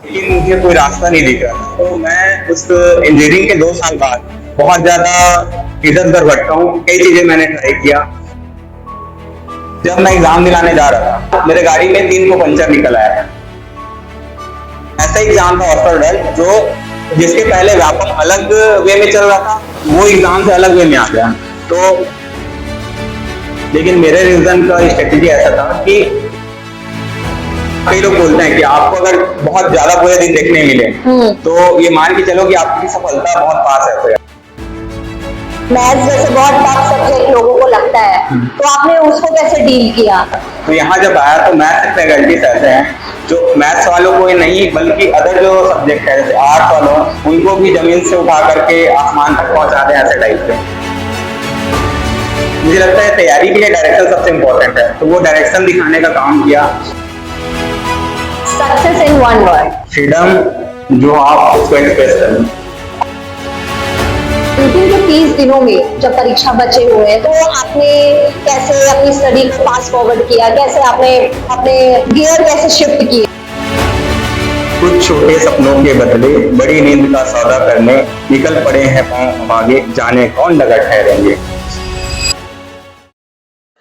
लेकिन मुझे कोई रास्ता नहीं दिख रहा। तो मैं उस इंजीनियरिंग के 2 साल बाद बहुत ज्यादा इधर उधर भटका हूँ। कई चीजें मैंने ट्राई किया। जब मैं एग्जाम दिलाने जा रहा था, मेरे गाड़ी में 3 को पंचर निकल आया। ऐसा एग्जाम था ऑस्टरडल, जो जिसके पहले व्यापक अलग वे में चल रहा था, वो एग्जाम से अलग वे में आ गया। तो लेकिन मेरे रिवीजन का स्ट्रेटेजी ऐसा था कि कई लोग बोलते हैं कि आपको अगर बहुत ज्यादा पूरे दिन देखने मिले तो ये मान के चलो कि आपकी सफलता बहुत पास है। मैथ्स जैसे बहुत टफ सब्जेक्ट लोगों को लगता है, तो आपने उसको कैसे डील किया? तो यहाँ जब आया तो मैथ्स फैकल्टीज ऐसे हैं जो मैथ्स वालों को ही नहीं बल्कि अदर जो सब्जेक्ट है जैसे आर्ट्स वालों, उनको भी जमीन से उठा करके आसमान तक पहुंचा दें, ऐसे टाइप के। मुझे लगता है तैयारी के लिए डायरेक्शन सबसे इम्पोर्टेंट है, तो वो डायरेक्शन दिखाने का काम किया। Success in one word. Freedom, जो आप उसको एक्सप्रेस करें। लेकिन जो 30 दिनों में जब परीक्षा बचे हुए हैं, तो आपने कैसे अपनी स्टडी को फास्ट फॉरवर्ड किया? कैसे आपने अपने गियर कैसे शिफ्ट किए? कुछ छोटे सपनों के बदले बड़ी नींद का सौदा करने निकल पड़े हैं पांव हम आगे, जाने कौन डगर ठहरेंगे।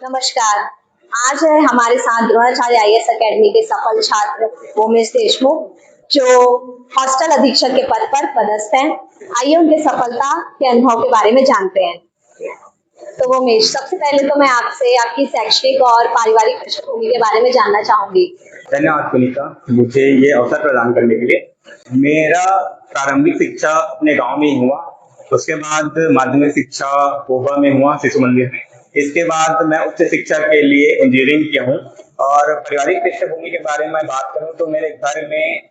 नमस्कार, आज है हमारे साथ द्रोणाचार्य आईएएस अकेडमी के सफल छात्र उमेश देशमुख, जो हॉस्टल अधीक्षक के पद पर पदस्थ हैं। आइए उनके सफलता के अनुभव के बारे में जानते हैं। तो उमेश, सबसे पहले तो मैं आपसे आपकी शैक्षणिक और पारिवारिक पृष्ठभूमि के बारे में जानना चाहूंगी। धन्यवाद सुनीता, मुझे ये अवसर प्रदान करने के लिए। मेरा प्रारंभिक शिक्षा अपने गांव में ही हुआ। उसके बाद माध्यमिक शिक्षा कोबा में हुआ, शिशु मंदिर में। इसके बाद मैं उच्च शिक्षा के लिए इंजीनियरिंग किया हूँ। और पारिवारिक पृष्ठभूमि के बारे में बात करूँ तो मेरे घर में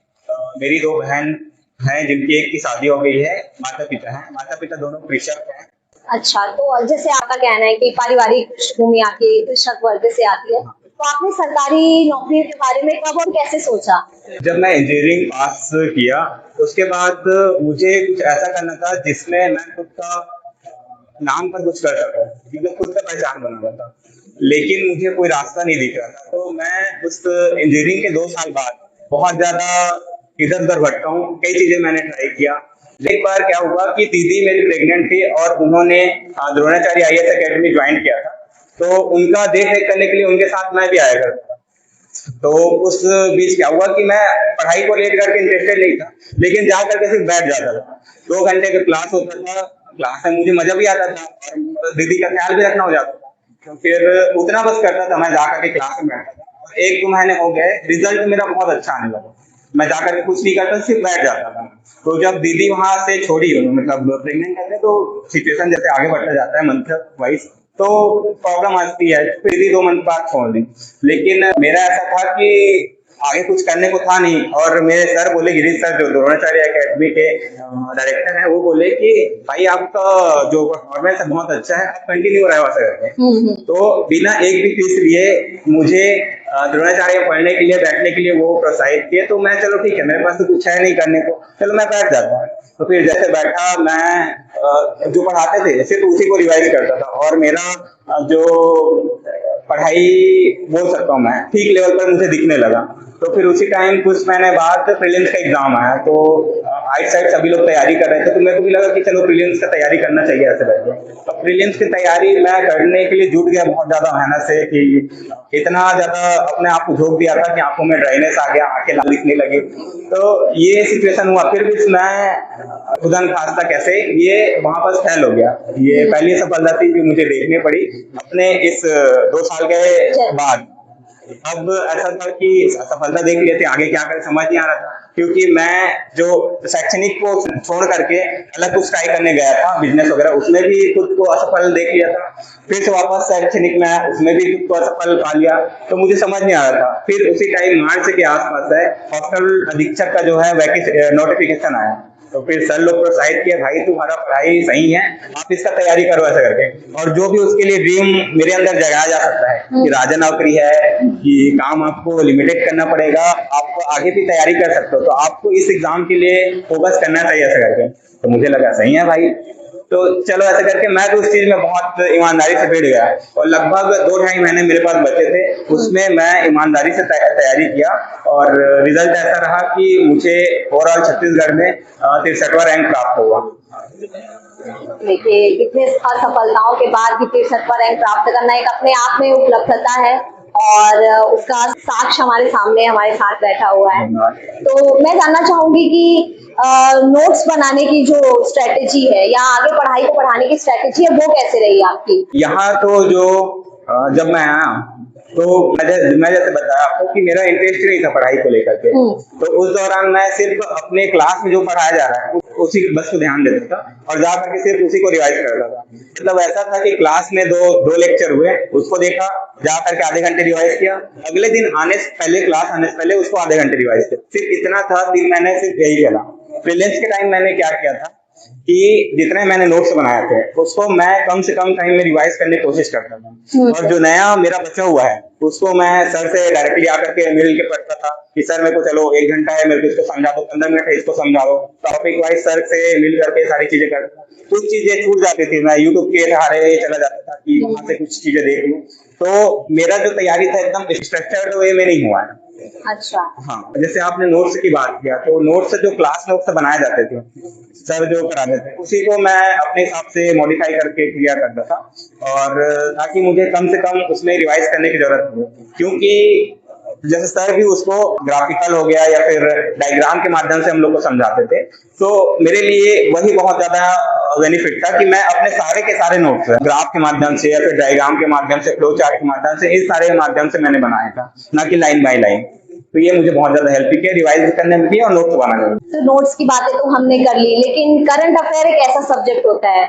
मेरी 2 बहन हैं, जिनकी एक की शादी हो गई है। माता पिता हैं, माता पिता दोनों कृषक हैं। अच्छा, तो जैसे आपका कहना है कि पारिवारिक पृष्ठभूमि आपकी कृषक वर्ग से आती है, तो आपने सरकारी नौकरी के बारे में कब और कैसे सोचा? जब मैं इंजीनियरिंग पास किया उसके बाद मुझे कुछ ऐसा करना था जिसमें मैं खुद का नाम पर कुछ कर सकूं, क्योंकि खुद का पहचान बनाना था। लेकिन मुझे कोई रास्ता नहीं दिख रहा था। तो मैं उस इंजीनियरिंग के 2 साल बाद बहुत ज्यादा इधर उधर भटका हूँ। कई चीजें मैंने ट्राई किया। एक बार क्या हुआ कि दीदी मेरी प्रेग्नेंट थी और उन्होंने द्रोणाचार्य आईएएस अकेडमी ज्वाइन किया था। तो उनका देख रेख करने के लिए उनके साथ मैं भी आया करता था। तो उस बीच क्या हुआ कि मैं पढ़ाई को लेकर के इंटरेस्टेड नहीं था, लेकिन जा करके सिर्फ बैठ जाता था। 2 घंटे का क्लास होता था, क्लास में मुझे मजा भी आता था और दीदी का ख्याल भी रखना हो जाता था। तो फिर उतना बस करता था, मैं जाकर के क्लास में बैठता था। 1-2 महीने हो गए, रिजल्ट मेरा बहुत अच्छा आने लगा। मैं जाकर के कुछ नहीं करता, सिर्फ बैठ जाता था। तो जब दीदी वहां से छोड़ी, मतलब प्रेग्नेंट करते, तो सिचुएशन जैसे आगे बढ़ता जाता है मंथ वाइज, तो प्रॉब्लम आती है। फिर भी 2 मंथ बाद छोड़ दी। लेकिन मेरा ऐसा था कि आगे कुछ करने को था नहीं। और मेरे सर बोले, गिरीश सर जो द्रोणाचार्य अकेडमी के डायरेक्टर हैं, वो बोले कि भाई आपका जो परफॉर्मेंस है बहुत अच्छा है, आप कंटिन्यू रहे वैसे करके। तो बिना एक भी फीस लिए मुझे द्रोणाचार्य पढ़ने के लिए, बैठने के लिए वो प्रोत्साहित किए। तो मैं चलो ठीक है, मेरे पास तो कुछ है नहीं करने को, चलो मैं बैठ जाता हूँ। तो फिर जैसे बैठा, मैं जो पढ़ाते थे सिर्फ उसी को रिवाइज करता था। और मेरा जो पढ़ाई बोल सकता हूँ मैं ठीक लेवल पर मुझे दिखने लगा। तो फिर उसी टाइम कुछ महीने बाद प्रीलिम्स का एग्जाम आया। तो आइट साइड सभी लोग तैयारी कर रहे थे, तो मेरे को भी लगा कि चलो प्रीलिम्स का तैयारी करना चाहिए ऐसे बैठे। तो प्रीलिम्स की तैयारी मैं करने के लिए जुट गया बहुत ज्यादा मेहनत से, कि इतना ज्यादा अपने आप को झोंक दिया था कि आंखों में ड्राइनेस आ गया, आंखें लाल दिखने लगी। तो ये सिचुएशन हुआ। फिर भी मैं खुदा न खास्ता कैसे ये वहां पर फेल हो गया। ये पहली सफलता थी जो मुझे देखनी पड़ी अपने इस 2 साल के बाद। अब ऐसा था कि सफलता देख लिए थे, आगे क्या करें समझ नहीं आ रहा था, क्योंकि मैं जो शैक्षणिक को छोड़ करके अलग कुछ ट्राई करने गया था, बिजनेस वगैरह, उसमें भी खुद को असफल देख लिया था। फिर से वापस शैक्षणिक में आया, उसमें भी खुद को असफल पा लिया। तो मुझे समझ नहीं आ रहा था। फिर उसी टाइम मार्च के आसपास है हॉस्टल अधीक्षक का जो है नोटिफिकेशन आया। तो फिर सर लोग प्रोत्साहित किया, भाई तुम्हारा पढ़ाई सही है, आप इसका तैयारी करो ऐसा करके। और जो भी उसके लिए ड्रीम मेरे अंदर जगाया जा सकता है कि राजा नौकरी है, कि काम आपको लिमिटेड करना पड़ेगा, आप आगे भी तैयारी कर सकते हो, तो आपको इस एग्जाम के लिए फोकस करना चाहिए ऐसा करके। तो मुझे लगा सही है भाई। तो चलो ऐसा करके मैं तो उस चीज में बहुत ईमानदारी से बैठ गया और लगभग 2-2.5 महीने मेरे पास बचे थे, उसमें मैं ईमानदारी से तैयारी किया और रिजल्ट ऐसा रहा कि मुझे ओवरऑल छत्तीसगढ़ में 63वां रैंक प्राप्त हुआ। देखिए कितने असफलताओं के बाद भी 63वां रैंक प्राप्त करना एक अपने आप में उपलब्धता है और उसका साक्ष्य हमारे सामने हमारे साथ बैठा हुआ है। तो मैं जानना चाहूंगी कि नोट्स बनाने की जो स्ट्रेटेजी है या आगे पढ़ाई को बढ़ाने की स्ट्रेटेजी है वो कैसे रही आपकी? यहाँ तो जो जब मैं आया तो मैं जैसे बताया आपको कि मेरा इंटरेस्ट नहीं था पढ़ाई को लेकर के, तो उस दौरान मैं सिर्फ अपने क्लास में जो पढ़ाया जा रहा है उसी बस को ध्यान देता था और जा करके सिर्फ उसी को रिवाइज करता था। मतलब ऐसा था कि क्लास में दो लेक्चर हुए, उसको देखा, जा करके आधे घंटे रिवाइज किया, अगले दिन क्लास आने से पहले उसको आधे घंटे रिवाइज किया। सिर्फ इतना था, 3 महीने सिर्फ यही चला। प्रीलिम्स के टाइम मैंने क्या किया था कि जितने मैंने नोट्स बनाए थे उसको मैं कम से कम टाइम में रिवाइज करने की कोशिश करता था और जो नया मेरा बचा हुआ है उसको मैं सर से डायरेक्टली आकर के मिल के पढ़ता था कि सर मेरे को चलो 1 घंटा है, मेरे को इसको समझा दो, 15 मिनट है इसको समझा दो, टॉपिक वाइज सर से मिल करके सारी चीजें करता था। कुछ चीजें छूट जाती थी, मैं यूट्यूब के सहारे चला जाता था कि वहां से कुछ चीजें देख लूं। तो मेरा जो तैयारी था एकदम स्ट्रक्चर्ड वे में नहीं हुआ है। अच्छा, हाँ, जैसे आपने नोट्स की बात किया तो नोट्स जो क्लास नोट्स बनाए जाते थे सर जो कराते थे उसी को मैं अपने हिसाब से मॉडिफाई करके किया करता था और ताकि मुझे कम से कम उसमें रिवाइज करने की जरूरत हो, क्योंकि जैसे सर भी उसको ग्राफिकल हो गया या फिर डायग्राम के माध्यम से हम लोग को समझाते थे, तो मेरे लिए वही बहुत ज्यादा बेनिफिट था कि मैं अपने सारे के सारे नोट्स ग्राफ के माध्यम से या फिर डायग्राम के माध्यम से, फ्लो चार्ट के माध्यम से, इस सारे माध्यम से मैंने बनाया था, ना कि लाइन बाय लाइन। तो ये मुझे बहुत ज्यादा हेल्प किया रिवाइज करने में भी और नोट्स बनाने में। तो नोट्स की बातें तो हमने कर ली, लेकिन करंट अफेयर एक ऐसा सब्जेक्ट होता है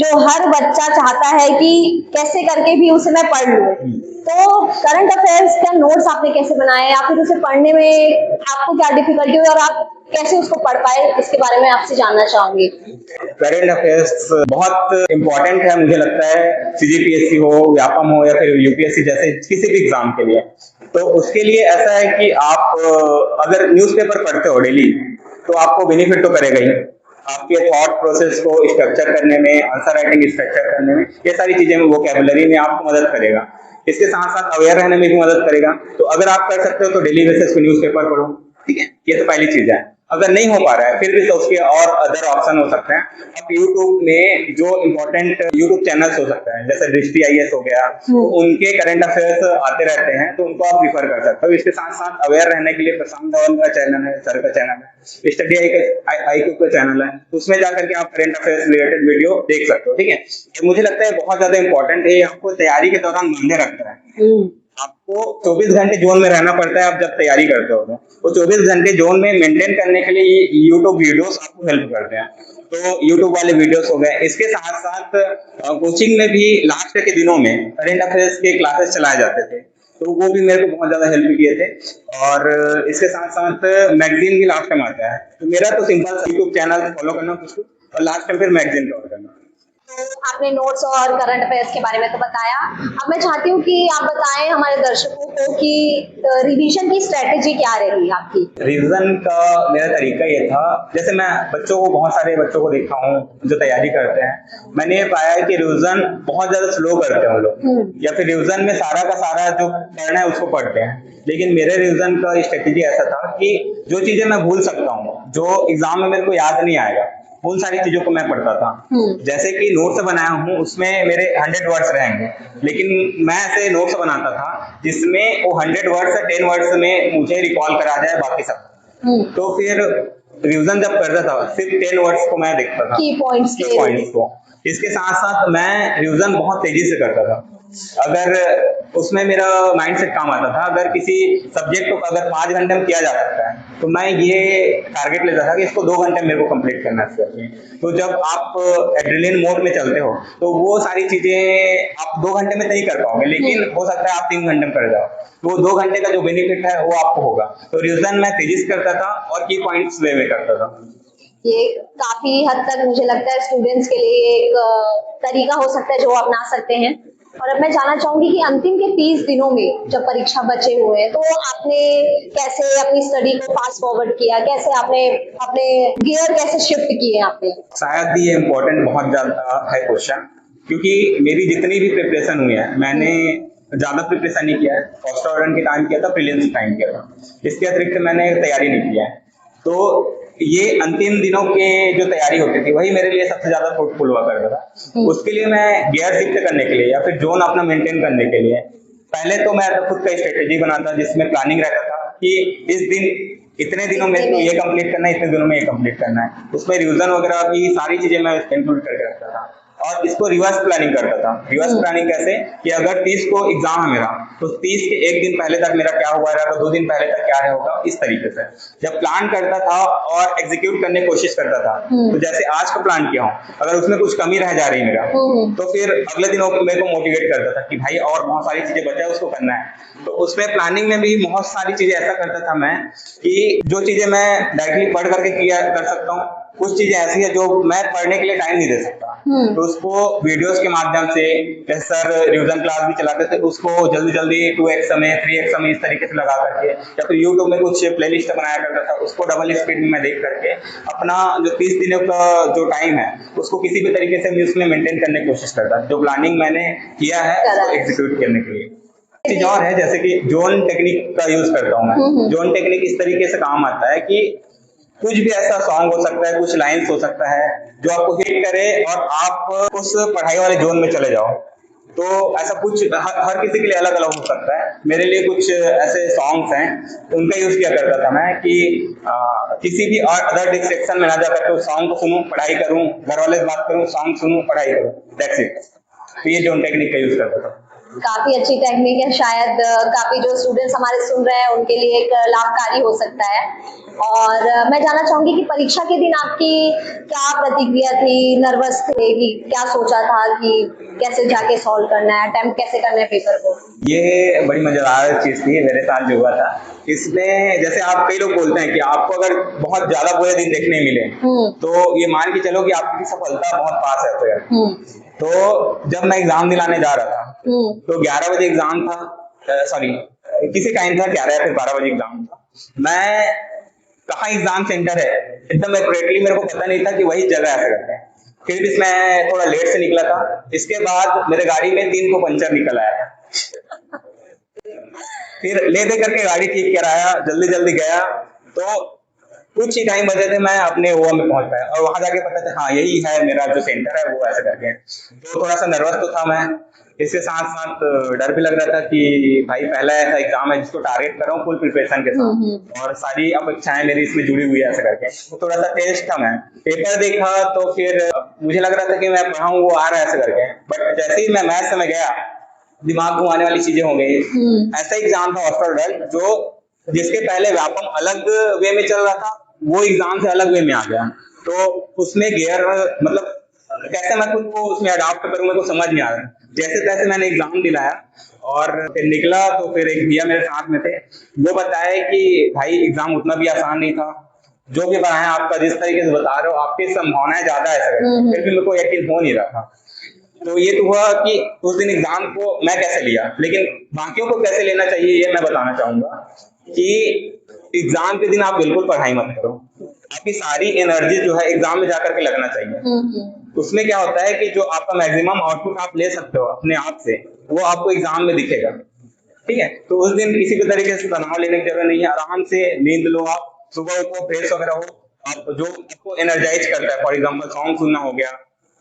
जो हर बच्चा चाहता है कि कैसे करके भी उसे मैं पढ़ लूं। तो करंट अफेयर्स का नोट्स आपने कैसे बनाया या फिर उसे पढ़ने में आपको क्या डिफिकल्टी हुई और आप कैसे उसको पढ़ पाए, इसके बारे में आपसे जानना चाहूंगी। करंट अफेयर्स बहुत इंपॉर्टेंट है, मुझे लगता है सीजीपीएससी हो, व्यापम हो या फिर यूपीएससी जैसे किसी भी एग्जाम के लिए। तो उसके लिए ऐसा है कि आप अगर न्यूज़पेपर पढ़ते हो डेली तो आपको बेनिफिट तो करेगा ही, आपके थॉट प्रोसेस को स्ट्रक्चर करने में, आंसर राइटिंग स्ट्रक्चर करने में, ये सारी चीजें में, वोकैबुलरी में आपको मदद करेगा। इसके साथ साथ अवेयर रहने में भी मदद करेगा। तो अगर आप कर सकते हो तो डेली बेसिस पे न्यूज़पेपर पढ़ो, ठीक है, ये तो पहली चीज है। अगर नहीं हो पा रहा है फिर भी तो उसके और अदर ऑप्शन हो सकते हैं। अब यूट्यूब में जो इम्पोर्टेंट यूट्यूब चैनल्स हो सकते हैं जैसे दृष्टि आईएएस हो गया, तो उनके करंट अफेयर्स आते रहते हैं, तो उनको आप रिफर कर सकते हो। इसके साथ साथ अवेयर रहने के लिए प्रशांत धवन का चैनल है, सर का चैनल है, स्टडी IQ का चैनल है, उसमें जाकर के आप करंट अफेयर्स रिलेटेड वीडियो देख सकते हो, ठीक है। तो मुझे लगता है बहुत ज्यादा इंपॉर्टेंट है, आपको तैयारी के दौरान बांधे रखता है। आपको 24 घंटे जोन में रहना पड़ता है आप जब तैयारी करते हो, तो 24 घंटे जोन में मेंटेन करने के लिए यूट्यूब वीडियोस आपको हेल्प करते हैं। तो यूट्यूब वाले वीडियोस हो गए। इसके साथ साथ कोचिंग में भी लास्ट के दिनों में करंट अफेयर्स के क्लासेस चलाए जाते थे, तो वो भी मेरे को बहुत ज्यादा हेल्प किए थे। और इसके साथ साथ मैगजीन भी लास्ट टाइम आता है, तो मेरा तो सिंपल यूट्यूब चैनल फॉलो करना कुछ और लास्ट टाइम फिर मैगजीन कवर करना। तो आपने नोट्स और करंट अफेयर्स के बारे में तो बताया, अब मैं चाहती हूँ कि आप बताएं हमारे दर्शकों को कि रिवीजन की स्ट्रेटेजी क्या रहेगी आपकी। रिवीजन का मेरा तरीका ये था, जैसे मैं बहुत सारे बच्चों को देखा हूँ जो तैयारी करते हैं, मैंने ये पाया है कि रिवीजन बहुत ज्यादा स्लो करते हैं वो लोग, या फिर रिवीजन में सारा का सारा जो पढ़ना है उसको पढ़ते हैं। लेकिन मेरे रिवीजन का स्ट्रेटेजी ऐसा था कि जो चीजें मैं भूल सकता हूँ, जो एग्जाम में मेरे को याद नहीं आएगा, उन सारी चीजों को मैं पढ़ता था। जैसे कि नोट्स बनाया हूँ उसमें मेरे 100 वर्ड्स रहेंगे, लेकिन मैं ऐसे नोट्स बनाता था जिसमें वो 100 वर्ड्स या 10 वर्ड्स में मुझे रिकॉल करा जाए बाकी सब। तो फिर रिवीजन जब करता था सिर्फ 10 वर्ड्स को मैं देखता था, की पॉइंट्स को। इसके साथ साथ मैं रिवीजन बहुत तेजी से करता था। अगर उसमें मेरा माइंडसेट काम आता था, अगर किसी सब्जेक्ट को अगर 5 घंटे में किया जा सकता है तो मैं ये टारगेट लेता था कि इसको 2 घंटे मेरे को कंप्लीट करना चाहिए। तो जब आप एड्रेनलिन मोड में चलते हो तो वो सारी चीजें आप 2 घंटे में नहीं कर पाओगे, लेकिन हो सकता है आप 3 घंटे में कर जाओ, तो 2 घंटे का जो बेनिफिट है वो आपको होगा। तो रिवीजन मैं तेजी से करता था और की पॉइंट्स वे में करता था। ये काफी हद तक मुझे लगता है स्टूडेंट्स के लिए एक तरीका हो सकता है जो अपना सकते हैं। और अब मैं जानना चाहूंगी कि अंतिम के 30 दिनों में जब परीक्षा बचे हुए हैं, तो आपने कैसे अपनी स्टडी को फास्ट फॉरवर्ड किया, कैसे आपने अपने गियर कैसे शिफ्ट किए आपने? शायद ये इम्पोर्टेंट बहुत ज्यादा है क्वेश्चन, क्योंकि मेरी जितनी भी प्रिपरेशन हुई है मैंने ज्यादा प्रिपरेशन नहीं किया है। फर्स्ट ऑर्डर के टाइम किया था, प्रीलिम्स टाइम किया था, इसके अतिरिक्त मैंने तैयारी नहीं किया है। तो ये अंतिम दिनों के जो तैयारी होती थी वही मेरे लिए सबसे ज्यादा फ्रूटफुल हुआ करता था। उसके लिए मैं गियर शिफ्ट करने के लिए या फिर जोन अपना मेंटेन करने के लिए पहले तो मैं खुद का स्ट्रेटेजी बनाता, जिसमें प्लानिंग रहता था कि इस दिन इतने दिनों में तो ये कंप्लीट करना है, इतने दिनों में ये कंप्लीट करना है। उसमें रिवीजन वगैरह की सारी चीजें मैं इंक्लूड करके रखता था और इसको रिवर्स प्लानिंग करता था। रिवर्स प्लानिंग कैसे कि अगर 30 को एग्जाम है मेरा, तो 30 के एक दिन पहले तक मेरा क्या हुआ रहेगा, 2 दिन पहले तक क्या है होगा, इस तरीके से जब प्लान करता था और एग्जीक्यूट करने की कोशिश करता था। तो जैसे आज का प्लान किया हूँ, अगर उसमें कुछ कमी रह जा रही मेरा, तो फिर अगले दिनों मेरे को मोटिवेट करता था कि भाई और बहुत सारी चीजें बचा है, उसको करना है। तो उसमें प्लानिंग में भी बहुत सारी चीजें ऐसा करता था मैं कि जो चीजें मैं डायरेक्टली पढ़ करके किया कर सकता हूँ, कुछ चीजें ऐसी है जो मैं पढ़ने के लिए टाइम नहीं दे सकता, तो उसको वीडियोस के माध्यम से, जैसे सर रिवीजन क्लास भी चलाते थे, उसको जल्दी जल्दी 2x समय 3x समय इस तरीके से लगा करके, या फिर यूट्यूब में कुछ प्लेलिस्ट बनाया करता था, उसको डबल स्पीड में मैं देख करके अपना जो 30 दिनों का जो टाइम है उसको किसी भी तरीके से उसमें मेंटेन करने की कोशिश करता, जो प्लानिंग मैंने किया है उसको एग्जीक्यूट करने के लिए। चीज और है, जैसे कि जोन टेक्निक का यूज करता हूँ मैं। जोन टेक्निक इस तरीके से काम आता है कि कुछ भी ऐसा सॉन्ग हो सकता है, कुछ लाइन्स हो सकता है जो आपको हिट करे और आप उस पढ़ाई वाले जोन में चले जाओ। तो ऐसा कुछ हर किसी के लिए अलग अलग हो सकता है। मेरे लिए कुछ ऐसे सॉन्ग्स हैं, उनका यूज किया करता था मैं कि किसी भी और अदर डिस्ट्रैक्शन में ना जा करके उस सॉन्ग को सुनूं, पढ़ाई करूं, घर वाले से बात करूं, सॉन्ग सुनूं, पढ़ाई करूं, दैट्स इट। तो ये जोन टेक्निक का यूज करता था। काफी अच्छी टेक्निक है, शायद काफी जो स्टूडेंट्स हमारे सुन रहे हैं उनके लिए एक लाभकारी हो सकता है। और मैं जानना चाहूंगी कि परीक्षा के दिन आपकी क्या प्रतिक्रिया थी, नर्वस थे कि क्या सोचा था कि कैसे जाके सॉल्व करना है, अटेम्प्ट कैसे करना है पेपर को? ये बड़ी मजेदार चीज थी मेरे साथ जो हुआ था। इसमें जैसे आप कई लोग बोलते हैं कि आपको अगर बहुत ज्यादा बुरे दिन देखने मिले तो ये मान के चलो कि आपकी सफलता बहुत पास है। तो जब मैं एग्जाम दिलाने जा रहा था तो 11 बजे एग्जाम था, सॉरी किसी टाइम था, 11 या फिर 12 बजे एग्जाम था। मैं कहाँ एग्जाम सेंटर है एकदम एक्यूरेटली मेरे को पता नहीं था कि वही जगह ऐसे करते हैं। फिर भी मैं थोड़ा लेट से निकला था। इसके बाद मेरे गाड़ी में 3 को पंचर निकल आया था। फिर ले दे करके गाड़ी ठीक कराया, जल्दी जल्दी गया, तो कुछ ही टाइम बचे थे मैं अपने वो में पहुंच पाया और वहां जाके पता था हाँ यही है मेरा जो सेंटर है, वो ऐसे करके। तो थोड़ा सा नर्वस तो था मैं, इसके साथ साथ डर भी लग रहा था कि भाई पहला ऐसा एग्जाम है जिसको टारगेट कर रहा हूँ फुल प्रिपरेशन के साथ और सारी अपेक्षाएं मेरी इसमें जुड़ी हुई है ऐसे करके। तो थोड़ा सा टेंस था मैं। पेपर देखा तो फिर मुझे लग रहा था कि मैं पढ़ा हूँ वो आ रहा है ऐसे करके, बट जैसे ही मैं मैथ्स में गया दिमाग घुमाने वाली चीजें हो गई। ऐसा एग्जाम था हॉस्टल जो जिसके पहले व्यापम अलग वे में चल रहा था, वो एग्जाम से अलग वे में आ गया। तो उसमें गियर मतलब कैसे मैं खुद को उसमें अडॉप्ट करूं मेरे को समझ नहीं आ रहा। जैसे तैसे मैंने एग्जाम दिलाया और फिर निकला तो फिर एक भैया मेरे साथ में थे, वो बताए कि भाई एग्जाम उतना भी आसान नहीं था, जो भी पढ़ाया आपका जिस तरीके से बता रहे हो आपकी संभावनाएं ज्यादा है, फिर भी मेरे को यकीन हो नहीं रहा था। तो ये तो हुआ कि उस दिन एग्जाम को मैं कैसे लिया, लेकिन बाकियों को कैसे लेना चाहिए ये मैं बताना चाहूंगा कि एग्जाम के दिन आप बिल्कुल पढ़ाई मत करो। आपकी सारी एनर्जी जो है एग्जाम में जाकर के लगना चाहिए। उसमें क्या होता है कि जो आपका मैक्सिमम आउटपुट आप ले सकते हो अपने आप से, वो आपको एग्जाम में दिखेगा। ठीक है, तो उस दिन किसी भी तरीके से तनाव लेने की जरूरत नहीं है, आराम से नींद लो, आप सुबह उठो, फ्रेश वगैरह हो, आप जो आपको एनर्जाइज करता है, फॉर एग्जाम्पल सॉन्ग सुनना हो गया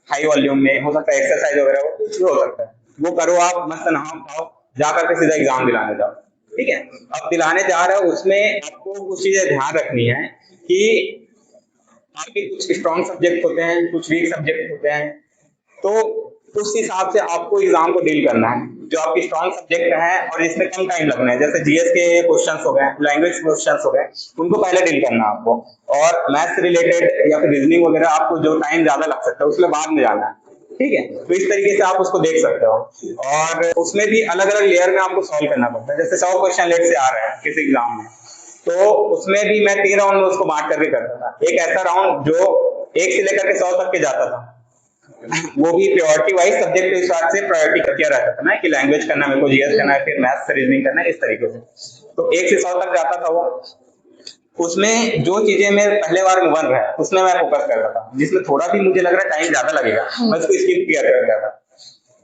हाई वॉल्यूम में, हो सकता है एक्सरसाइज वगैरह हो, कुछ भी हो सकता है, वो करो, आप मस्त नहाओ खाओ, जाकर के सीधा एग्जाम दिलाने जाओ। ठीक है, अब दिलाने जा रहे हो उसमें आपको कुछ चीजें ध्यान रखनी है कि आपके कुछ स्ट्रॉन्ग सब्जेक्ट होते हैं, कुछ वीक सब्जेक्ट होते हैं, तो उस हिसाब से आपको एग्जाम को डील करना है। जो आपकी स्ट्रॉन्ग सब्जेक्ट है और इसमें कम टाइम लगना है, जैसे जीएस के क्वेश्चंस हो गए, लैंग्वेज क्वेश्चंस हो गए, उनको पहले डील करना है आपको, और मैथ्स से रिलेटेड या फिर रीजनिंग वगैरह आपको जो टाइम ज्यादा लग सकता है उसमें बाद में जाना है। ठीक है, तो इस तरीके से आप उसको देख सकते हो और उसमें भी अलग अलग लेयर में आपको सॉल्व करना पड़ता है। जैसे 100 क्वेश्चन लेट से आ रहे हैं किसी एग्जाम में, तो उसमें भी मैं 3 राउंड में उसको बांट करके करता था। एक ऐसा राउंड जो 1 से लेकर के 100 तक के जाता था, वो भी प्रायोरिटी वाइज सब्जेक्ट के हिसाब से प्रायोरिटी किया रहता था ना, कि लैंग्वेज करना मेरे को, जीएस करना है, फिर मैथ्स रीजनिंग करना है, इस तरीके से। तो 1 से 100 तक जाता था वो। उसमें जो चीजें मैं पहले बार में बन रहा है उसमें मैं फोकस करता था, जिसमें थोड़ा भी मुझे लग रहा है टाइम ज्यादा लगेगा मैं उसको स्किप किया करता था।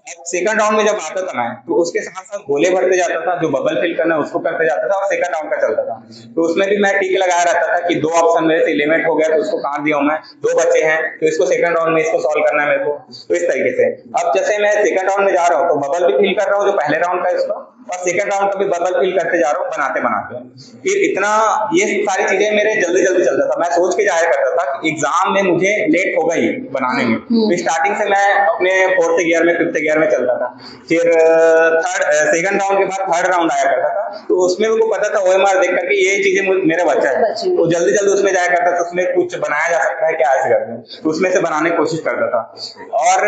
अब सेकंड राउंड में जब आता था मैं, तो उसके साथ साथ गोले भरते जाता था, जो बबल फिल करना है उसको करते जाता था, और सेकंड राउंड का चलता था। तो उसमें भी मैं टिक लगाया रहता था कि 2 ऑप्शन मेरे से एलिमिनेट हो गया तो उसको काट दिया हूं मैं, 2 बचे हैं तो इसको सेकंड राउंड में इसको सॉल्व करना है मेरे को। तो इस तरीके से अब जैसे मैं सेकंड राउंड में जा रहा हूँ तो बबल भी फिल कर रहा हूँ जो पहले राउंड का है उसका, और सेकंड राउंड का भी बबल फिल करते जा रहा हूँ बनाते बनाते। फिर इतना ये सारी चीजें मेरे जल्दी जल्दी चलता था, मैं सोच के जाया करता था कि एग्जाम में मुझे लेट होगा ही बनाने में। तो स्टार्टिंग से मैं अपने 4th गियर में 5th गियर में चलता था। फिर सेकंड राउंड के बाद थर्ड राउंड आया करता था, तो उसमें मेरे को पता था ओएमआर देख करके ये चीजें मेरा बच्चा है, तो जल्दी जल्दी उसमें जाया करता था, उसमें कुछ बनाया जा सकता है क्या ऐसे करके, तो उसमें से बनाने की कोशिश करता था। और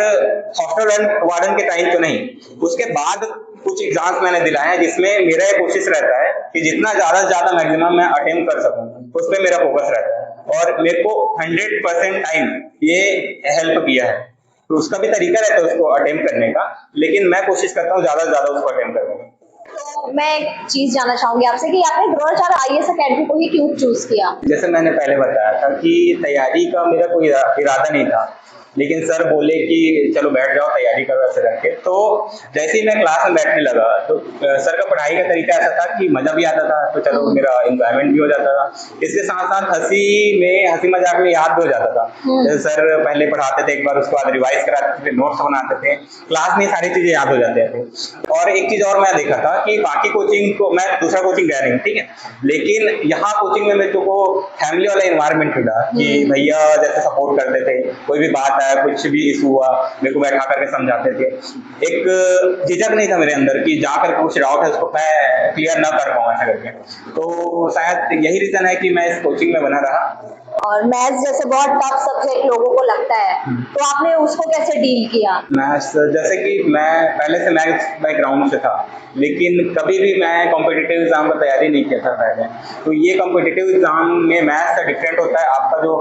हॉस्टल वार्डन के टाइम तो नहीं, उसके बाद कुछ एग्जाम्स मैंने दिलाए हैं जिसमें मेरा ये कोशिश रहता है कि जितना ज्यादा से ज्यादा मैक्सिमम मैं अटेम्प्ट कर सकूं, उस पर मेरा फोकस रहता है, और मेरे को 100% टाइम ये हेल्प किया है। तो उसका भी तरीका रहता है उसको अटेम्प्ट करने का, लेकिन मैं कोशिश करता हूँ ज्यादा से ज्यादा उसको अटेम्प्ट करने का। तो मैं एक चीज जानना चाहूंगी आपसे कि आपने द्रोणाचार्य आईएएस अकेडमी को ही क्यों चूज किया? जैसे मैंने पहले बताया था कि तैयारी का मेरा कोई इरादा नहीं था, लेकिन सर बोले कि चलो बैठ जाओ तैयारी करो ऐसे करके। तो जैसे ही मैं क्लास में बैठने लगा तो सर का पढ़ाई का तरीका ऐसा था कि मजा भी आता था, तो चलो मेरा एंजॉयमेंट भी हो जाता था, इसके साथ साथ हंसी मजाक में याद भी हो जाता था। जैसे सर पहले पढ़ाते थे, एक बार उसके बाद रिवाइज कराते थे, नोट्स बनाते थे, क्लास में सारी चीजें याद हो जाती थी। और एक चीज और मैं देखा था कि बाकी कोचिंग को, मैं दूसरा कोचिंग गया नहीं, ठीक है, लेकिन यहाँ कोचिंग में मेरे को फैमिली वाला इन्वायरमेंट मिला कि भैया जैसे सपोर्ट करते थे, कोई भी बात आया कुछ भी इशू हुआ मेरे को बैठा करके समझाते थे। एक झिझक नहीं था मेरे अंदर कि जाकर कुछ डाउट है उसको मैं क्लियर ना कर पाऊँ ऐसा करके। तो शायद यही रीजन है कि मैं इस कोचिंग में बना रहा। और मैथ्स जैसे बहुत टफ सब्जेक्ट लोगों को लगता है, तो आपने उसको कैसे डील किया? मैथ्स, जैसे कि मैं पहले से मैथ्स बैकग्राउंड से था, लेकिन कभी भी मैं कॉम्पिटिटिव एग्जाम का तैयारी नहीं किया था पहले। तो ये कॉम्पिटिटिव एग्जाम में मैथ्स का डिफरेंट होता है, आपका जो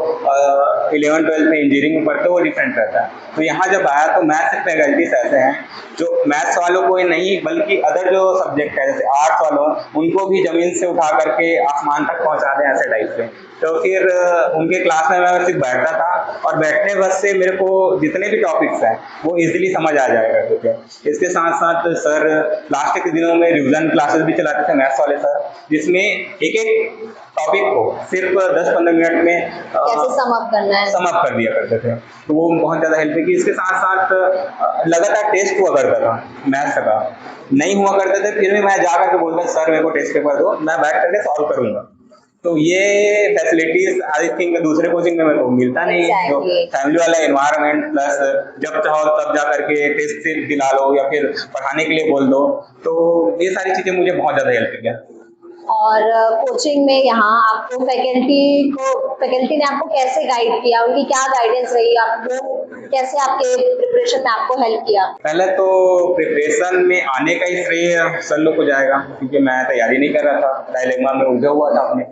11th-12th में इंजीनियरिंग में पढ़ते हो वो डिफरेंट रहता है। तो यहाँ जब आया तो मैथ्स के फैकल्टीज ऐसे हैं जो मैथ्स वालों को ही नहीं बल्कि अदर जो सब्जेक्ट है जैसे आर्ट्स वालों, उनको भी जमीन से उठा करके आसमान तक पहुंचा दें ऐसे टाइप से। तो फिर उनके क्लास में मैं सिर्फ बैठता था, और बैठने बस से मेरे को जितने भी टॉपिक्स हैं वो इजीली समझ आ जाया करते थे। इसके साथ साथ सर लास्ट के दिनों में रिवीजन क्लासेस भी चलाते थे मैथ्स वाले सर, जिसमें एक एक टॉपिक को सिर्फ 10-15 मिनट में कैसे सम अप करना है, सम अप कर दिया करते थे। तो वो बहुत ज्यादा हेल्प की। इसके साथ साथ लगातार टेस्ट हुआ करता था मैथ्स का, नहीं हुआ करते थे फिर भी मैं जा करके बोलता सर मेरे को टेस्ट पेपर दो, मैं बैठ करके सॉल्व करूंगा। तो ये फैसिलिटीज आई थिंक दूसरे कोचिंग में मेरे को मिलता नहीं है, जो फैमिली वाला एनवायरनमेंट प्लस जब चाहो तब जा करके टेस्ट दिला लो या फिर पढ़ाने के लिए बोल दो, तो ये सारी चीजें मुझे बहुत ज्यादा हेल्प किया। और कोचिंग में यहाँ आपको फैकल्टी ने आपको कैसे गाइड किया, उनकी क्या गाइडेंस रही, आपको कैसे आपके प्रिपरेशन में आपको हेल्प किया? पहले तो प्रिपरेशन में आने का ही श्रेय सर लोग को जाएगा, क्योंकि मैं तैयारी नहीं कर रहा था, डायलेमा में उलझा हुआ था अपने,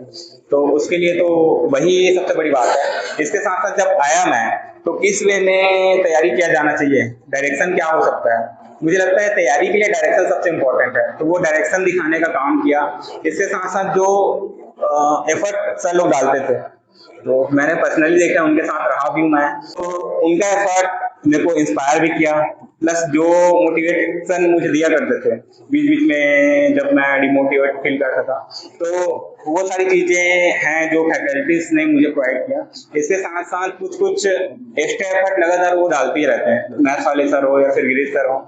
तो उसके लिए तो वही सबसे बड़ी बात है। इसके साथ साथ जब आया मैं तो किस वे में तैयारी किया जाना चाहिए, डायरेक्शन क्या हो सकता है, मुझे लगता है तैयारी के लिए डायरेक्शन सबसे इम्पोर्टेंट है, तो वो डायरेक्शन दिखाने का काम किया। इसके साथ साथ जो एफर्ट सर लोग डालते थे, तो मैंने पर्सनली देखा, उनके साथ रहा भी मैं, तो उनका एफर्ट मेरे को इंस्पायर भी किया, प्लस जो मोटिवेशन मुझे दिया करते थे बीच बीच में जब मैं डिमोटिवेट फील करता था, तो वो सारी चीजें हैं जो फैकल्टीज ने मुझे प्रोवाइड किया। इसके साथ साथ कुछ कुछ एक्स्ट्रा एफर्ट लगातार वो डालते ही रहते हैं, मैथ्स वाले सर हो या फिर गिरीश सर हो।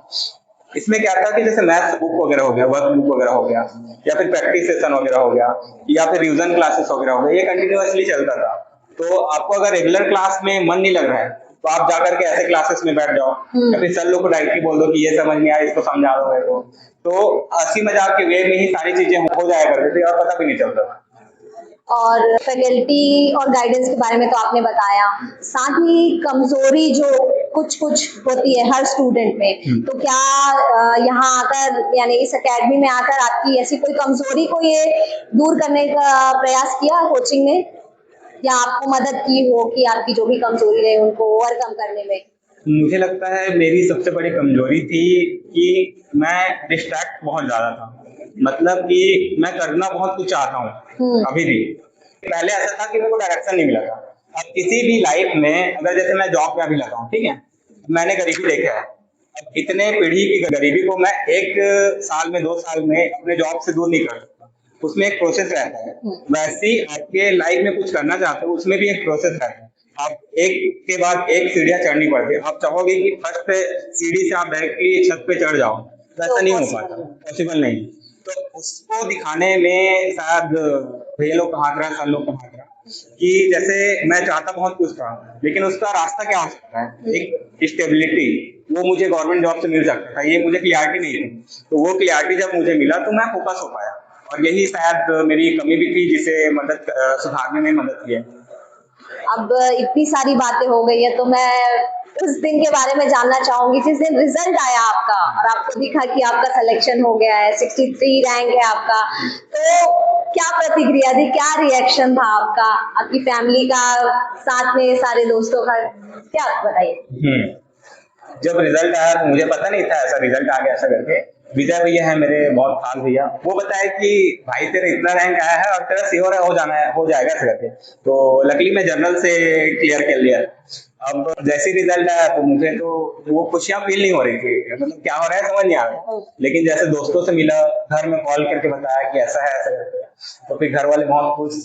इसमें क्या था कि जैसे मैथ्स बुक वगैरह हो गया, वर्क बुक वगैरह हो गया, या फिर प्रैक्टिस सेशन वगैरह हो गया, या फिर रिवीजन क्लासेस वगैरह हो गया, ये कंटिन्यूअसली चलता था। तो आपको अगर रेगुलर क्लास में मन नहीं लग रहा है तो आप जाकर के ऐसे क्लासेस में बैठ जाओ, या फिर सर लोग को डायरेक्टली बोल दो कि ये समझ नहीं आया इसको समझा दो मेरे को, तो हंसी मजाक के वे में ही सारी चीजें हो जाया करती थी और पता भी नहीं चलता था। और फैकल्टी और गाइडेंस के बारे में तो आपने बताया, साथ ही कमजोरी जो कुछ कुछ होती है हर स्टूडेंट में, तो क्या यहाँ आकर यानी इस एकेडमी में आकर आपकी ऐसी कोई कमजोरी को ये दूर करने का प्रयास किया कोचिंग ने, या आपको मदद की हो कि आपकी जो भी कमजोरी रहे उनको ओवरकम करने में? मुझे लगता है मेरी सबसे बड़ी कमजोरी थी कि मैं डिस्ट्रैक्ट बहुत ज्यादा था। मतलब कि मैं करना बहुत कुछ चाहता हूँ अभी भी। पहले ऐसा था कि मेरे को डायरेक्शन नहीं मिला था। अब किसी भी लाइफ में अगर जैसे मैं जॉब में अभी लगा हूँ, ठीक है, मैंने गरीबी देखा है। अब इतने पीढ़ी की गरीबी को मैं एक साल में 2 साल में अपने जॉब से दूर नहीं कर सकता। उसमें एक प्रोसेस रहता है। वैसे ही आपके लाइफ में कुछ करना चाहते हो, उसमें भी एक प्रोसेस रहता है। आप एक के बाद एक सीढ़ियां चढ़नी पड़ती है। आप चाहोगे कि फर्स्ट सीढ़ी से आप डायरेक्टली छत पे चढ़ जाओ, तो ऐसा नहीं हो पाता, पॉसिबल नहीं। तो उसको दिखाने में शायद भैया लोग कहा था, सर लोग कहा था कि जैसे मैं चाहता बहुत कुछ था, लेकिन उसका रास्ता क्या हो सकता है, एक स्टेबिलिटी, वो मुझे गवर्नमेंट जॉब से मिल सकता था, ये मुझे क्लियरिटी नहीं थी। तो वो क्लियरिटी जब मुझे मिला तो मैं फोकस हो पाया, और यही शायद मेरी कमी भी थी जिसे मदद सुधारने में मदद की है। अब इतनी सारी बातें हो गई है तो मैं उस दिन के बारे में जानना चाहूंगी जिस दिन रिजल्ट आया आपका और आपको दिखा कि आपका सिलेक्शन हो गया है, 63 रैंक है आपका, तो क्या प्रतिक्रिया थी, क्या रिएक्शन था आपका, आपकी फैमिली का, साथ में सारे दोस्तों का, क्या बताइए। जब रिजल्ट आया तो मुझे पता नहीं था ऐसा रिजल्ट आ गया ऐसा करके। विजय भैया है मेरे बहुत खास भैया, वो बताए कि भाई तेरा इतना रैंक आया है और तेरा श्योर है हो जाना है, हो जाएगा ऐसा करके। तो लकीली मैं जनरल से क्लियर कर लिया। अब जैसे रिजल्ट आया तो मुझे तो वो खुशियां फील नहीं हो रही थी, मतलब क्या हो रहा है समझ नहीं आ रहा। लेकिन जैसे दोस्तों से मिला, घर में कॉल करके बताया कि ऐसा है ऐसा करके, तो फिर घर वाले बहुत खुश।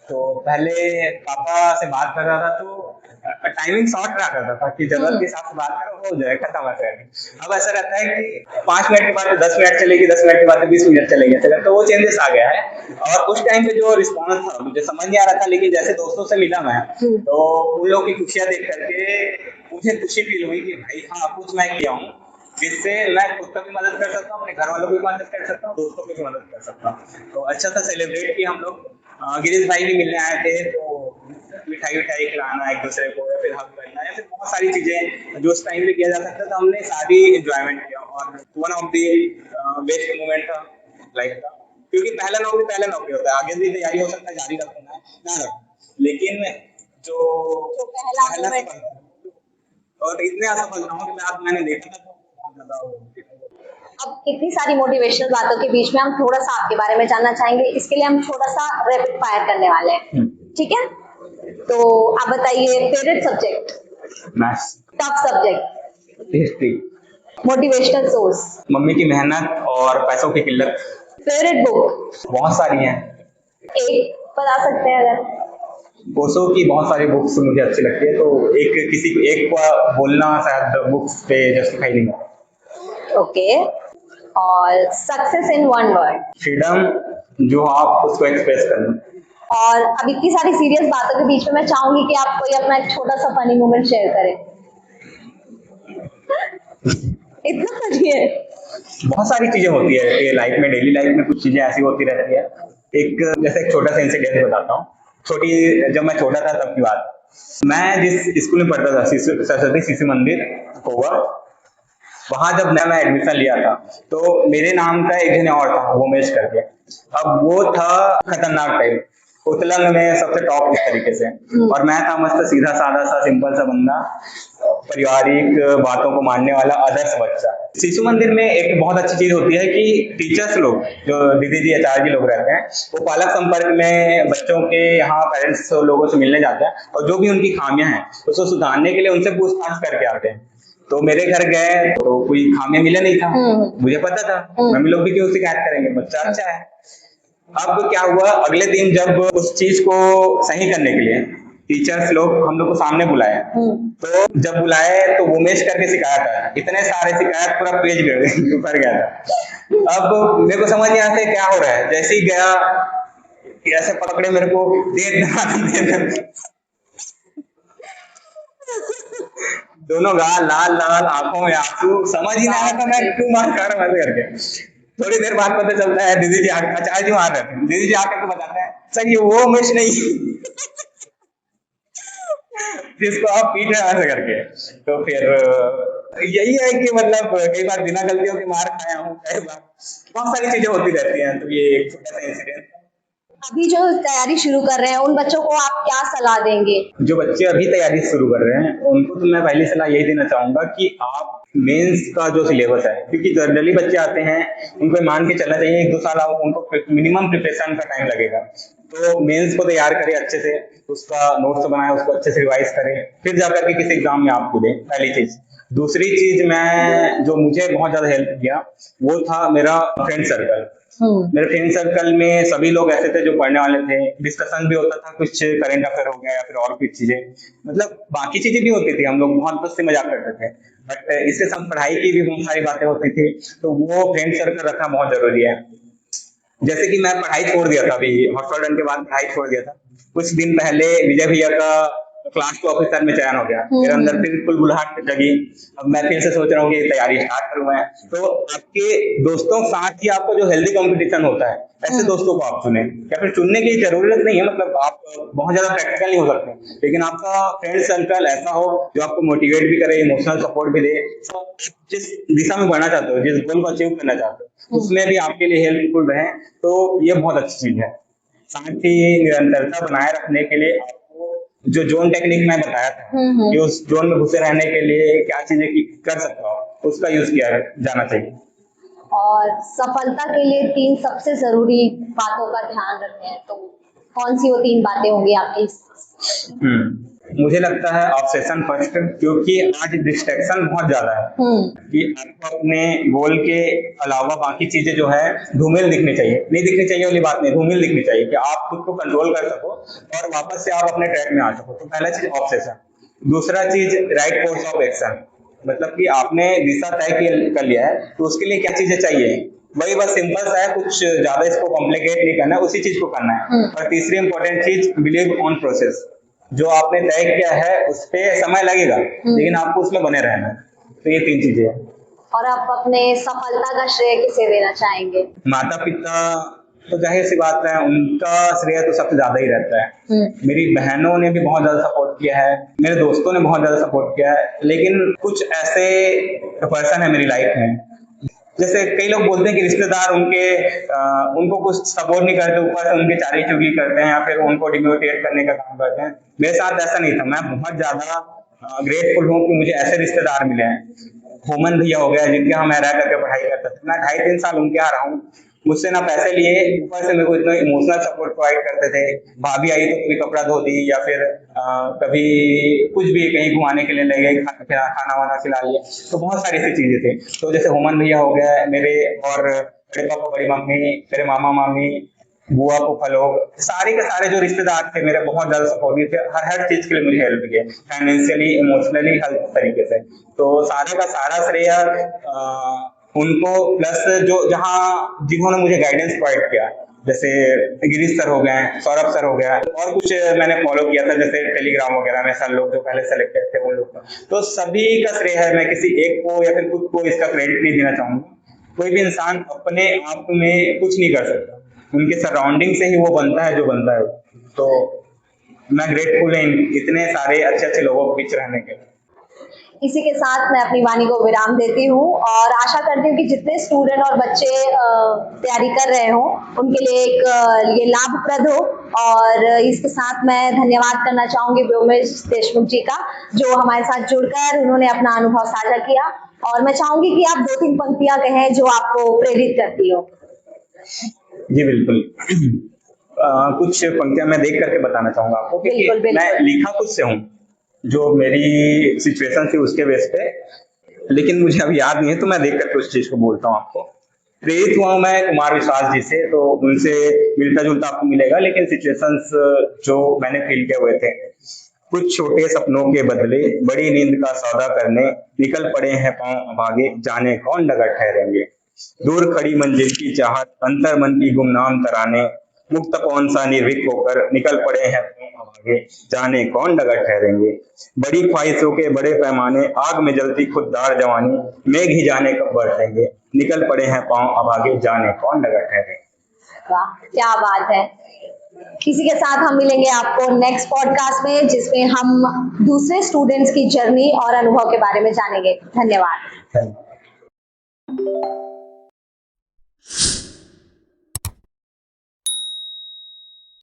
तो पहले पापा से बात कर रहा था तो टाइमिंग शॉर्ट रहा करता था कि जरूरत के हिसाब से बात करो, हो जाए, खत्म हो जाएगा। अब ऐसा रहता है कि 5 मिनट के बाद 10 मिनट चलेगी, 10 मिनट के बाद 20 मिनट चलेगी, तो वो चेंजेस आ गया है। और उस टाइम पे जो रिस्पॉन्स था मुझे समझ नहीं आ रहा था, लेकिन जैसे दोस्तों से मिला मैं, तो उन लोगों की खुशियां देख करके मुझे खुशी फील हुई कि भाई हाँ कुछ मैं किया हूँ जिससे मैं खुद का भी मदद कर सकता हूँ, अपने घर वालों की भी मदद कर सकता हूँ, दोस्तों की भी मदद कर सकता हूँ। तो अच्छा सा सेलिब्रेट किया हम लोग। गिरीश भाई भी मिलने आए थे, तो मिठाई विठाई खिलाना एक दूसरे को, या फिर हक करना, या फिर बहुत सारी चीजें जो उस टाइम पे किया जा सकता था, हमने सारी एंजॉयमेंट किया। और one of the best moment था लाइफ का, क्योंकि पहला नौकरी होता है, आगे भी तैयारी हो सकता है, जारी रखना है ना रखना, लेकिन जो पहला सफल था, और इतने असफलताओं के बाद मैंने देखा था तो बहुत ज्यादा अब इतनी सारी मोटिवेशनल बातों के बीच में हम थोड़ा सा आपके बारे में जानना चाहेंगे, इसके लिए हम थोड़ा सा रैपिड फायर करने वाले हैं, ठीक है? तो आप बताइए, favourite subject, maths, tough subject, history, motivational source, mummy की मेहनत और पैसों की किल्लत। फेवरेट बुक, बहुत सारी हैं, एक बता सकते हैं अगर? कोसो की बहुत सारी बुक्स मुझे अच्छी लगती है, तो एक को बोलना शायद बुक्स पे जस्टिफाई नहीं है। ओके, और success in one word? Freedom, जो आप उसको एक्सप्रेस करना। और अब इतनी सारी सीरियस बातों के बीच में मैं चाहूंगी कि आप कोई अपना एक छोटा सा फनी मोमेंट शेयर करें। इतना फनी है? बहुत सारी चीजें होती है लाइफ में, डेली लाइफ में कुछ चीजें ऐसी होती रहती है। जैसे एक छोटा सा इंसिडेंट बताता हूँ। जब मैं छोटा था तब की बात, मैं जिस स्कूल में पढ़ता था, सरस्वती शिशु मंदिर होगा, वहां जब मैं एडमिशन लिया था, तो मेरे नाम का एक जन और था, वोमेश करके। अब वो था खतरनाक टाइप, उतलंग में सबसे टॉप इस तरीके से, और मैं था मस्त सीधा साधा सा सिंपल सा बंदा, पारिवारिक बातों को मानने वाला आदर्श बच्चा। शिशु मंदिर में एक बहुत अच्छी चीज होती है कि टीचर्स लोग, जो दीदी जी आचार्य जी लोग रहते हैं, वो पालक संपर्क में बच्चों के यहाँ पेरेंट्स लोगों से मिलने जाते हैं, और जो भी उनकी खामियां हैं उसको सुधारने के लिए उनसे पूछताछ करके आते हैं। तो मेरे घर गए तो कोई खामियां मिला नहीं था, मुझे पता था मम्मी लोग भी क्यों शिकायत करेंगे, बच्चा अच्छा है। अब क्या हुआ, अगले दिन जब उस चीज को सही करने के लिए टीचर्स लोग हम लोग को सामने बुलाए, तो जब बुलाए तो उमेश करके शिकायत आया, इतने सारे शिकायत पूरा पेज भर गया था। अब मेरे को समझ नहीं आता क्या हो रहा है, जैसे ही गया ऐसे पकड़े मेरे को, दे दोनों गाल लाल लाल, आंखों में आंसू, समझ ही नहीं आया था मैं क्यों मार खा रहा हूं ऐसे करके। थोड़ी देर बाद पता चलता है दीदी जी आचार्य जी मार रहे थे, दीदी जी आकर के बताते हैं सर ये वो उमेश नहीं जिसको आप पीट रहे ऐसे करके। तो फिर यही है कि मतलब कई बार बिना गलतियों के मार खाया हूँ, कई बार बहुत सारी चीजें होती रहती हैं, तो ये एक छोटा सा इंसिडेंट। अभी जो तैयारी शुरू कर रहे हैं उन बच्चों को आप क्या सलाह देंगे? जो बच्चे अभी तैयारी शुरू कर रहे हैं उनको तो मैं पहली सलाह यही देना चाहूंगा कि आप मेंस का जो सिलेबस है, क्योंकि जनरली बच्चे आते हैं उनको मान के चलना चाहिए 1-2 साल उनको मिनिमम प्रिपरेशन का टाइम लगेगा, तो मेंस को तैयार करें अच्छे से, उसका नोट्स बनाए, उसको अच्छे से रिवाइज करें, फिर जाकर के किसी एग्जाम में आपको दें, पहली चीज। दूसरी चीज मैं जो मुझे बहुत ज्यादा हेल्प किया वो था मेरा फ्रेंड सर्कल। मेरे फ्रेंड सर्कल में सभी लोग ऐसे थे जो पढ़ने वाले थे, डिस्कशन भी होता था, कुछ करंट अफेयर हो गया या फिर और कुछ चीजें, मतलब बाकी चीजें भी होती थी, हम लोग बहुत मस्ती मजाक करते थे, बट इसके साथ पढ़ाई की भी बहुत सारी बातें होती थी, तो वो फ्रेंड सर्कल रखना बहुत जरूरी है। जैसे कि मैं पढ़ाई छोड़ दिया था, अभी हॉस्टल रन के बाद पढ़ाई छोड़ दिया था, कुछ दिन पहले विजय भैया का क्लास 2 ऑफिसर में चयन हो गया, मेरे अंदर फिर बुलबुलाहट जगी, अब मैं फिर से सोच रहा हूँ कि तैयारी स्टार्ट करूँ मैं। तो आपके दोस्तों के साथ ही आपको जो हेल्दी कंपटीशन होता है, ऐसे दोस्तों को आप चुने, या फिर चुनने की जरूरत नहीं है, मतलब आप बहुत ज्यादा प्रैक्टिकल नहीं हो सकते, लेकिन आपका फ्रेंड सर्कल ऐसा हो जो आपको मोटिवेट भी करे, इमोशनल सपोर्ट भी दे, तो जिस दिशा में बढ़ना चाहते हो, जिस गोल को अचीव करना चाहते हो, उसमें भी आपके लिए हेल्पफुल रहे, तो ये बहुत अच्छी चीज है। साथ ही निरंतरता बनाए रखने के लिए आपको जो जोन टेक्निक मैं बताया था कि उस जोन में घुसे रहने के लिए क्या चीजें कर सकता हो, उसका यूज किया जाना चाहिए। और सफलता के लिए 3 सबसे जरूरी बातों का ध्यान रखें तो कौन सी वो 3 बातें होंगी आपकी? मुझे लगता है ऑब्सेशन फर्स्ट, क्योंकि आज डिस्ट्रैक्शन बहुत ज्यादा है कि आपको अपने गोल के अलावा बाकी चीजें जो है धूमिल दिखनी चाहिए, नहीं दिखनी चाहिए वाली बात नहीं, धूमिल दिखनी चाहिए कि आप खुद को कंट्रोल कर सको और वापस से आप अपने ट्रैक में आ सको। तो पहला चीज ऑब्सेशन। दूसरा चीज राइट कोर्स ऑफ एक्शन, मतलब कि आपने दिशा तय कर लिया है तो उसके लिए क्या चीजें चाहिए, वही बस सिंपल सा है, कुछ ज्यादा इसको कॉम्प्लिकेट नहीं करना है, उसी चीज को करना है। और तीसरी इंपॉर्टेंट चीज बिलीव ऑन प्रोसेस, जो आपने तय किया है उस पे समय लगेगा लेकिन आपको उसमें बने रहना है। तो ये 3 चीजें हैं। और आप अपने सफलता का श्रेय किसे देना चाहेंगे? माता पिता तो जाहिर सी बात है उनका श्रेय तो सबसे ज्यादा ही रहता है। मेरी बहनों ने भी बहुत ज्यादा सपोर्ट किया है, मेरे दोस्तों ने बहुत ज्यादा सपोर्ट किया है, लेकिन कुछ ऐसे पर्सन है मेरी लाइफ में, जैसे कई लोग बोलते हैं कि रिश्तेदार उनको कुछ सपोर्ट नहीं करते, ऊपर से उनके चारी चुगली करते हैं या फिर उनको डिमोटिवेट करने का काम करते हैं। मेरे साथ ऐसा नहीं था, मैं बहुत ज्यादा ग्रेटफुल हूँ कि मुझे ऐसे रिश्तेदार मिले हैं। होमन भैया हो गया जिनके यहाँ मैं रह करके पढ़ाई करता था, मैं 2.5-3 साल उनके यहाँ रहा हूँ, मुझसे ना पैसे लिए, ऊपर से मेरे को इतना इमोशनल सपोर्ट प्रोवाइड करते थे। भाभी आई तो कभी कपड़ा धो दी या फिर कभी कुछ भी कहीं घुमाने के लिए ले गए, खाना वाना खिला लिया, तो बहुत सारी ऐसी चीजें थी। तो जैसे होमन भैया हो गया मेरे, और बड़े पापा बड़ी मम्मी, मेरे मामा मामी, बुआ फूफा लोग, सारे के सारे जो रिश्तेदार थे मेरे बहुत ज्यादा सपोर्टिव थे, हर चीज के लिए मुझे हेल्प किया, फाइनेंशियली, इमोशनली, हर तरीके से। तो सारे का सारा श्रेय उनको, प्लस जिन्होंने मुझे गाइडेंस प्रोवाइड किया, जैसे गिरीश सर हो गए, सौरभ सर हो गया, और कुछ मैंने फॉलो किया था जैसे टेलीग्राम वगैरह में सर लोग जो पहले सेलेक्टेड थे वो लोग, तो सभी का श्रेय है, मैं किसी एक को या फिर खुद को इसका क्रेडिट नहीं देना चाहूंगा। कोई भी इंसान अपने आप में कुछ नहीं कर सकता, उनके सराउंडिंग से ही वो बनता है जो बनता है। तो मैं ग्रेटफुल है इतने सारे अच्छे अच्छे लोगों के बीच रहने के। इसी के साथ मैं अपनी वाणी को विराम देती हूँ और आशा करती हूँ कि जितने स्टूडेंट और बच्चे तैयारी कर रहे हो उनके लिए ये लाभप्रद हो। और इसके साथ मैं धन्यवाद करना चाहूंगी व्योमेश देशमुख जी का, जो हमारे साथ जुड़कर उन्होंने अपना अनुभव साझा किया। और मैं चाहूंगी कि आप 2-3 पंक्तियां कहें जो आपको प्रेरित करती हो। जी बिल्कुल। कुछ पंक्तियां मैं देख करके बताना चाहूंगा आपको कि बिल्कुल। मैं लिखा खुद से हूँ, जो मेरी सिचुएशन थी उसके बेस पे, लेकिन मुझे अब याद नहीं है तो मैं देख करके उस चीज को बोलता हूँ आपको। प्रेरित हुआ मैं कुमार विश्वास जी से, तो उनसे मिलता जुलता आपको मिलेगा, लेकिन सिचुएशंस जो मैंने फील किए हुए थे। कुछ छोटे सपनों के बदले बड़ी नींद का सौदा करने निकल पड़े हैं पांव अभागे, जाने कौन डगर ठहरेंगे। दूर खड़ी मंजिल की चाहत, अंतर मन की गुमनाम तराने, मुक्त कौन सा निर्भीक होकर निकल पड़े हैं पांव अभागे, जाने कौन डगर ठहरेंगे। बड़ी ख्वाहिशों के बड़े पैमाने, आग में जलती खुददार जवानी, मेघ ही जाने कब बरसेंगे, निकल पड़े हैं पांव अभागे, जाने कौन डगर ठहरेंगे। वाह, क्या बात है। इसी के साथ हम मिलेंगे आपको नेक्स्ट पॉडकास्ट में, जिसमें हम दूसरे स्टूडेंट्स की जर्नी और अनुभव के बारे में जानेंगे। धन्यवाद।